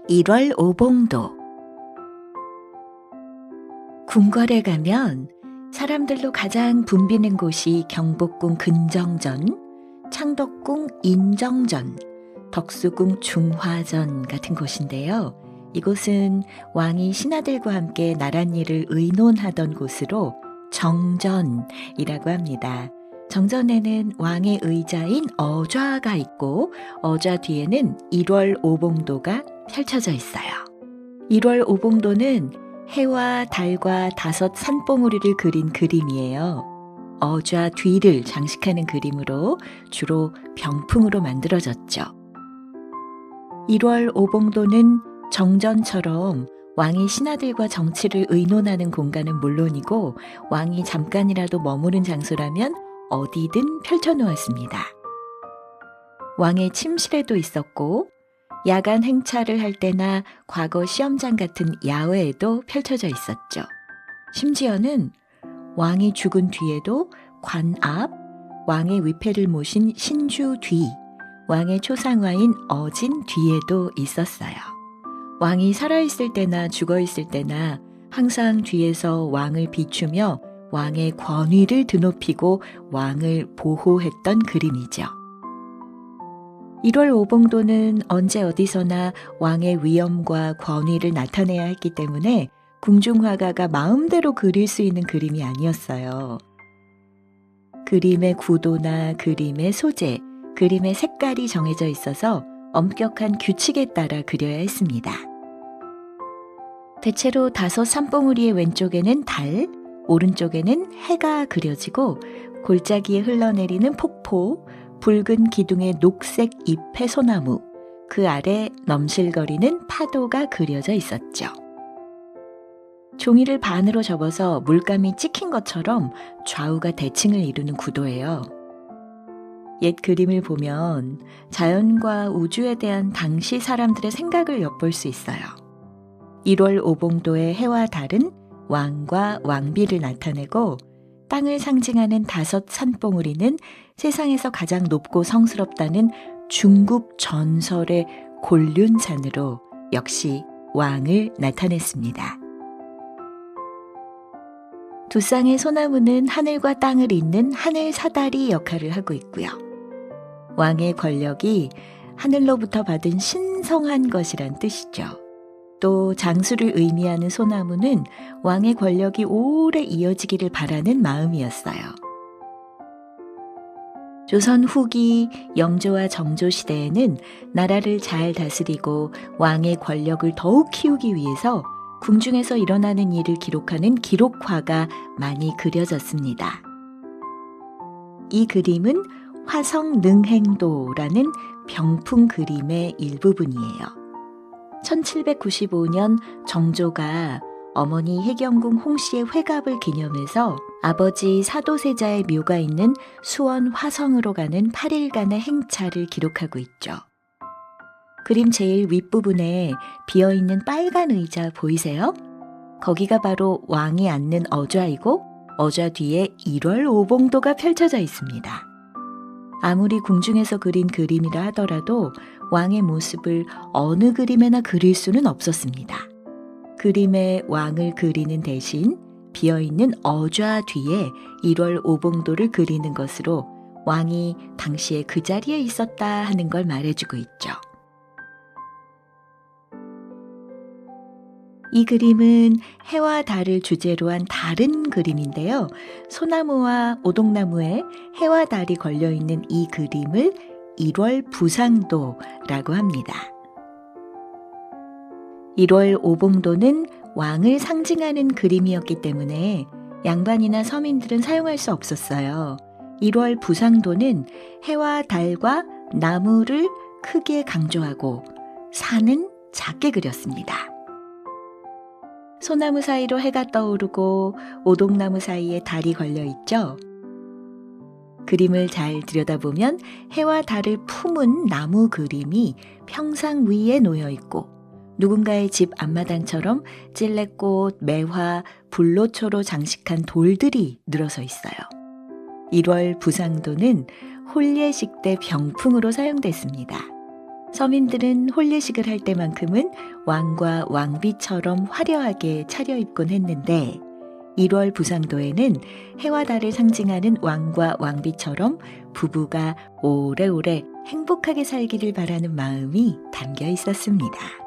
1월 오봉도. 궁궐에 가면 사람들로 가장 붐비는 곳이 경복궁 근정전, 창덕궁 인정전, 덕수궁 중화전 같은 곳인데요. 이곳은 왕이 신하들과 함께 나랏일을 의논하던 곳으로 정전이라고 합니다. 정전에는 왕의 의자인 어좌가 있고 어좌 뒤에는 1월 오봉도가 펼쳐져 있어요. 1월 오봉도는 해와 달과 5 산봉우리를 그린 그림이에요. 어좌 뒤를 장식하는 그림으로 주로 병풍으로 만들어졌죠. 1월 오봉도는 정전처럼 왕이 신하들과 정치를 의논하는 공간은 물론이고 왕이 잠깐이라도 머무는 장소라면 어디든 펼쳐놓았습니다. 왕의 침실에도 있었고 야간 행차를 할 때나 과거 시험장 같은 야외에도 펼쳐져 있었죠. 심지어는 왕이 죽은 뒤에도 관 앞, 왕의 위패를 모신 신주 뒤, 왕의 초상화인 어진 뒤에도 있었어요. 왕이 살아있을 때나 죽어있을 때나 항상 뒤에서 왕을 비추며 왕의 권위를 드높이고 왕을 보호했던 그림이죠. 1월 오봉도는 언제 어디서나 왕의 위엄과 권위를 나타내야 했기 때문에 궁중화가가 마음대로 그릴 수 있는 그림이 아니었어요. 그림의 구도나 그림의 소재, 그림의 색깔이 정해져 있어서 엄격한 규칙에 따라 그려야 했습니다. 대체로 5 산봉우리의 왼쪽에는 달, 오른쪽에는 해가 그려지고 골짜기에 흘러내리는 폭포, 붉은 기둥의 녹색 잎의 소나무, 그 아래 넘실거리는 파도가 그려져 있었죠. 종이를 반으로 접어서 물감이 찍힌 것처럼 좌우가 대칭을 이루는 구도예요. 옛 그림을 보면 자연과 우주에 대한 당시 사람들의 생각을 엿볼 수 있어요. 1월 오봉도의 해와 달은 왕과 왕비를 나타내고 땅을 상징하는 5 산봉우리는 세상에서 가장 높고 성스럽다는 중국 전설의 곤륜산으로 역시 왕을 나타냈습니다. 두 쌍의 소나무는 하늘과 땅을 잇는 하늘 사다리 역할을 하고 있고요. 왕의 권력이 하늘로부터 받은 신성한 것이란 뜻이죠. 또 장수를 의미하는 소나무는 왕의 권력이 오래 이어지기를 바라는 마음이었어요. 조선 후기 영조와 정조 시대에는 나라를 잘 다스리고 왕의 권력을 더욱 키우기 위해서 궁중에서 일어나는 일을 기록하는 기록화가 많이 그려졌습니다. 이 그림은 화성능행도라는 병풍 그림의 일부분이에요. 1795년 정조가 어머니 해경궁 홍씨의 회갑을 기념해서 아버지 사도세자의 묘가 있는 수원 화성으로 가는 8일간의 행차를 기록하고 있죠. 그림 제일 윗부분에 비어있는 빨간 의자 보이세요? 거기가 바로 왕이 앉는 어좌이고 어좌 뒤에 1월 오봉도가 펼쳐져 있습니다. 아무리 궁중에서 그린 그림이라 하더라도 왕의 모습을 어느 그림에나 그릴 수는 없었습니다. 그림에 왕을 그리는 대신 비어있는 어좌 뒤에 1월 오봉도를 그리는 것으로 왕이 당시에 그 자리에 있었다 하는 걸 말해주고 있죠. 이 그림은 해와 달을 주제로 한 다른 그림인데요. 소나무와 오동나무에 해와 달이 걸려있는 이 그림을 1월 부상도라고 합니다. 1월 오봉도는 왕을 상징하는 그림이었기 때문에 양반이나 서민들은 사용할 수 없었어요. 1월 부상도는 해와 달과 나무를 크게 강조하고 산은 작게 그렸습니다. 소나무 사이로 해가 떠오르고 오동나무 사이에 달이 걸려 있죠. 그림을 잘 들여다보면 해와 달을 품은 나무 그림이 평상 위에 놓여 있고 누군가의 집 앞마당처럼 찔레꽃, 매화, 불로초로 장식한 돌들이 늘어서 있어요. 1월 부상도는 홀례식 때 병풍으로 사용됐습니다. 서민들은 혼례식을 할 때만큼은 왕과 왕비처럼 화려하게 차려입곤 했는데 1월 부상도에는 해와 달을 상징하는 왕과 왕비처럼 부부가 오래오래 행복하게 살기를 바라는 마음이 담겨 있었습니다.